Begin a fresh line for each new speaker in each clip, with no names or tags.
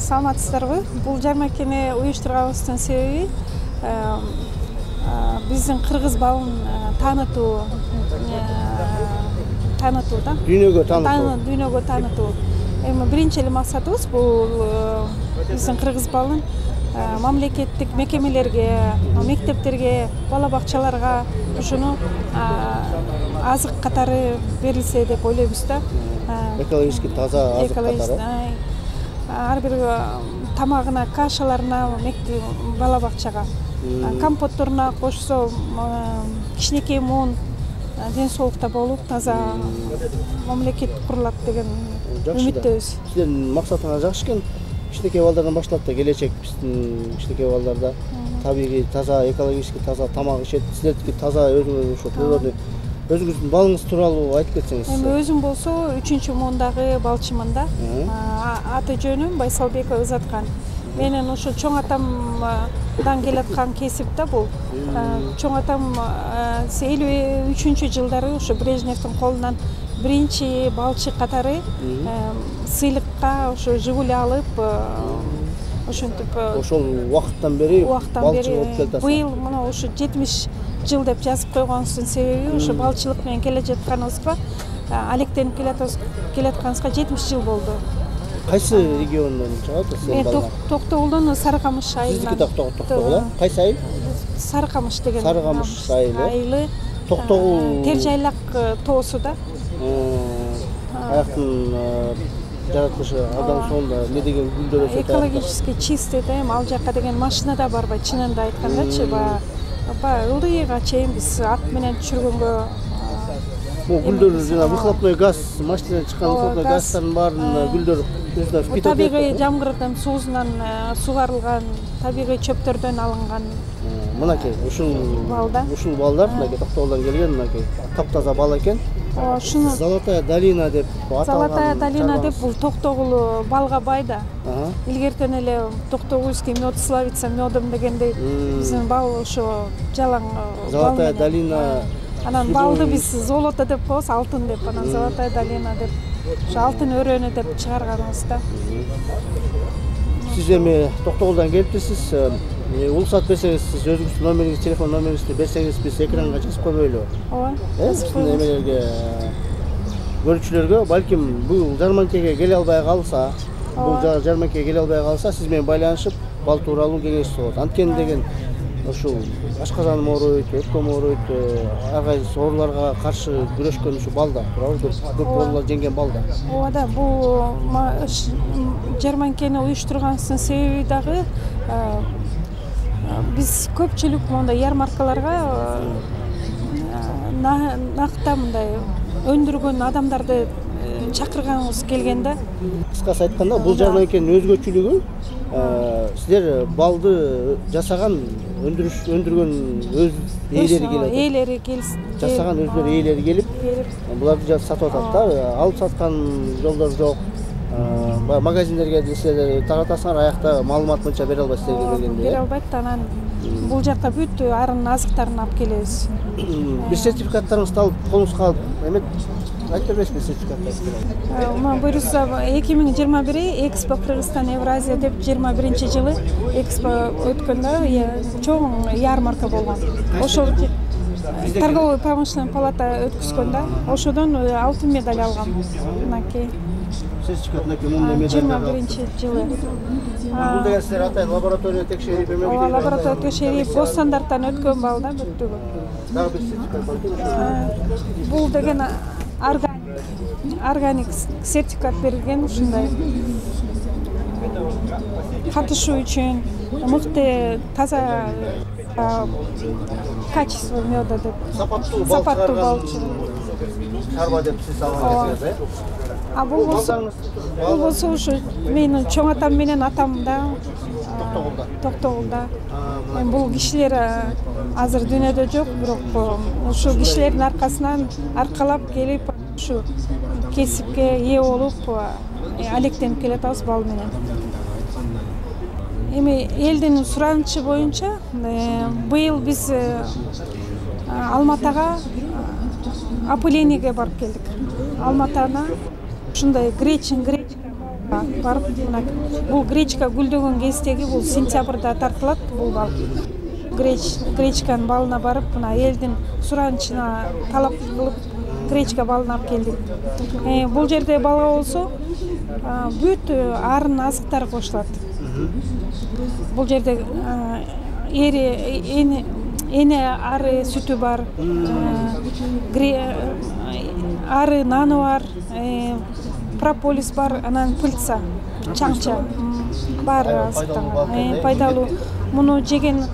Саламатсыздарбы? Бул жармакени уюштурганыбыздын себеби биздин кыргыз балын таанытуу да. Дүйнөгө таанытуу. Эми биринчи эле максатыбыз бул биздин кыргыз балын мамлекеттик мекемелерге, мектептерге, бала бакчаларга ушуну азык катары берилсе деп ойлойбуз да.
Экологически таза азык катары.
Ар бир тамагына, кашаларына, бала бакчага, компотторуна кошсо кичинекей муун ден соолукта болуп, таза мамлекет курулат деген үмүттөбүз.
Сиздердин максатыңар жакшы экен. Кичинекей балдардан башталат да келечек биздин кичинекей балдарда табигый таза, экологически таза тамак ичет. Сиздердики таза өзүңөр ошо природный өзүңүздүн балыңыз тууралуу айтып кетсеңиз.
Эми өзүм болсо 3-муундагы балчымын да. Аты жөнүм Байсалбекова Ызаткан. Менин ошо чоң атамдан келаткан кесип да бул. Чоң атам 53-жылдары ошо Брежневдин колунан биринчи балчы катары сыйлыкка ошо Жигули алып, ошентип
ошол убакыттан бери балчы болуп келатасыз.
Быйыл мына ошо 70 жыл деп жазып койгонубуздун себеби ошо балчылык менен келе жатканыбызга, алектенип келатканыбызга 70 жыл болду.
Кайсы региондон чыгат?
Мен Токтогулдун Сарыкамыш айылынан.
Сиздики Токтогул, а? Кайсы айыл?
Сарыкамыш деген.
Сарыкамыш айылы.
Токтогул Тер жайлак тоосу да.
Аяктын жаратылышы абдан сонда эмне деген гүлдөр өсөт.
Экологически чистый да, ал жака деген машина да барбайт, чынында айткандачы, баягы ылдыйга чейин биз ат менен түшүргөнгө.
Бул гүлдөр жана выхлопной газ, машинадан чыккан выхлопной газдардын баарын гүлдөр өзүнө впитывает.
Табигый жамгырдын суусунан сугарылган, табигый чөптөрдөн алынган.
Мынакей ушул балдар мынакей Токтогулдан келген, мынакей таптаза бал экен.
Ушуну
Золотая долина деп аталган.
Золотая долина деп бул Токтогул балга бай да. Илгертен эле Токтогульский мед славится медом дегендей биздин бал ошо жалаң бал.
Золотая долина.
Анан балды биз золото деп коебуз, алтын деп, анан Золотая долина деп. Ошо алтын өрөөнү деп чыгарганыбыз да.
Сиз эми Токтогулдан келиптирсиз. Уруксат берсеңиз, сиз өзүңүздүн номериңизди, телефон номериңизди берсеңиз, биз экранга жазып койбойлу.
Ооба.
Биздин эмелерге, көрүүчүлөргө, балким бул жарманкеге келе албай калса, сиз менен байланышып, бал тууралуу кеңеш сорот. Анткени деген ушул ашказаным ооруйт, өпкөм ооруйт, ар кайсы ооруларга каршы күрөшкөн ушу балда, туурабы? Көп оорулар жеңген балда.
Ооба да, бул жарманкени уюштурганыбыздын себеби дагы биз көпчүлүк мындай ярмаркаларга накта мындай өндүргөн адамдарды чакырганыбыз келген да.
Кыскасы айтканда, бул жарманкенин өзгөчөлүгү сиздер балды жасаган, өндүргөн өз ээлери келип, жасаган өздөрү ээлери келип, буларды сатып атат да. Алып саткан жолдор жок. Магазиндерге силер таратасыңар, аякта маалымат мынча бере албайсыздар дегенде.
Бере албайт, анан бул жакка бүт арын азыктарын алып келебиз.
Бир сертификаттарыңызды алып, колуңузга алып, эмет айтып бересизби сертификаттарды?
Мына буюрса 2021 Экспо Кыргызстан Евразия деп 21-жылы Экспо өткөндө чоң ярмарка болгон. Ошол торговый промышленный палата өткүзгөн да. Ошодон алтын медаль алгам. Мынакей.
Сертификат мындай медаль.
21-жылы.
Бул деген силер атайын лаборатория текшерип,
лаборатория текшерип, госстандарттан өткөн бал да бүттүгү.
Дагы бир сертификат бар.
Бул деген органик сертификат берилген, ушундай катышуу үчүн мыкты, таза качество меда деп. Сапаттуу балчы.
Чарба деп сиз алган кезде.
Бул болсо ушу менин чоң атам менен атам да Токтогулда. Бул кишилер азыр дүйнөдө жок, бирок ушу кишилердин аркалап келип, ушу кесипке ээ болуп, алектенип келатабыз бал менен. Эми элдин суранычы боюнча быйыл биз Алматага опылениеге барып келдик. Алматана ушундай гречка барып мына бул гречка гүлдөгөн кездеги бул сентябрда тартылат бул бал. Гречканын балына барып мына элдин суранычына талап кылып гречка балын алып келдик. Бул жерде балга болсо бүт арын азыктар кошулат. Бул жерде эне ары сүтү бар, ары наны бар, прополис бар, анан пыльца, чаңча бар азыктанган. Пайдалуу. Муну жеген,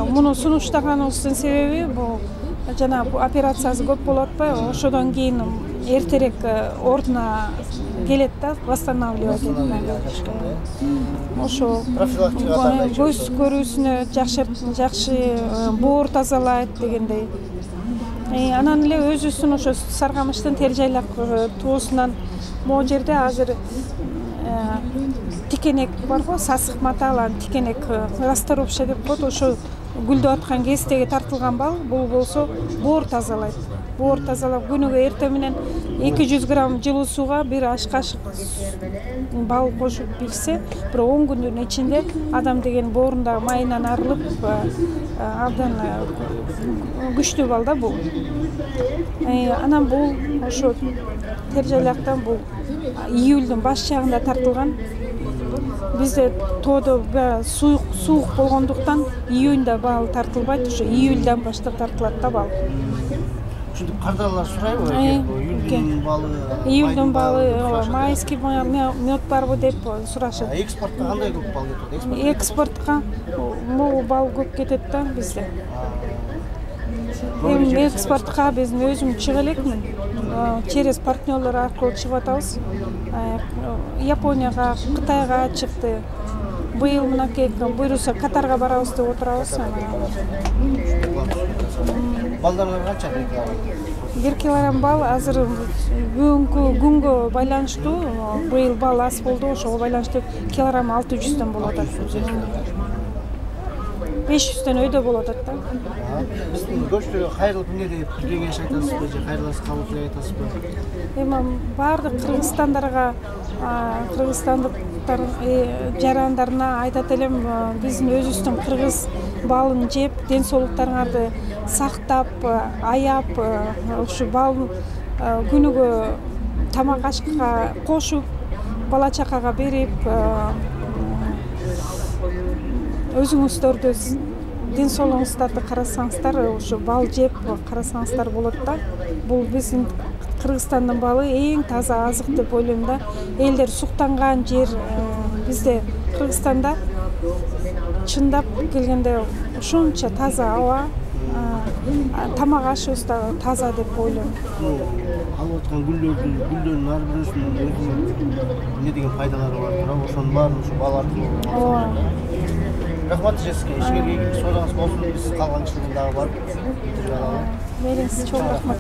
муну сунуштаганыбыздын себеби бул жана операциясы көп болуп атпайбы, ошодон кийин эртерээк ордуна келет да, восстанавливать этет. Ошо көз көрүүсүнө жакшы боор тазалайт дегендей. Анан эле өзүбүздүн ошо Саргамыштын тер жайлак туусунан могу жерде азыр тикенек барбы, сасык маталан тикенек расторопша деп коет, ошо гүлдөп аткан кездеги тартылган бал. Бул болсо боор тазалайт. Боор тазалап күнүгө эртең менен 200 грамм жылуу сууга бир аш кашык бал кошуп ичсе, бир 10 күндүн ичинде адам деген боорунда майынан арылып, абдан күчтүү бал да бул. Анан бул ошо тер жайлактан бул июлдун баш чагында тартылган. Бизде тоодо суук болгондуктан июнда бал тартылбайт, ошо июлдан баштап тартылат да бал.
Кардалар сурайбы? Июлдун балы,
июлдун балы, майский мед барбы деп сурашат.
Экспортко кандай көп бал кетет?
Экспортко могу бал көп кетет да бизде. Эми экспортко биздин өзүм чыга элекмин. Через партнерлор аркылуу чыгып атабыз. Японияга, Кытайга чыкты. Быйыл мынакей буйруса Катарга барабыз деп отурабыз.
Балдарга канча?
1 килограмм бал азыр бүгүнкү күнгө байланыштуу. Быйыл бал аз болду, ошого байланыштуу килограмм 600 болот атат. 500 өйдө болот атат да.
Биздин көрчүлөргө кайрылып эмне деп кеңеш айтасызбы же кайрыласыз кабыл кылып айтасызбы?
Эми баардык кыргызстандарга, кыргызстандыктар жарандарына айтат элем, биздин өзүбүздүн кыргыз балын жеп, ден соолуктарыңарды сактап, аяп, ушу балын күнүгө тамак ашка кошуп, бала чакага берип, өзүңүздөрдү ден соолугуңуздарды карасаңыздар, ушу бал жеп карасаңыздар болот да. Бул биздин Кыргызстандын балы эң таза азык деп ойлойм да. Элдер суктанган жер бизде Кыргызстанда чындап келгенде ушунча таза аба, тамак ашыбыз да таза деп ойлойм.
Алып аткан гүлдөрдүн ар бирөсүнүн эмне деген пайдалары бар тура, ошонун баарын ушу бал аркылуу. Рахмат Жеске, ишкерге соодаңыз болсун, биз калган кишилердин дагы барып.
Мейлиңиз, чоң рахмат.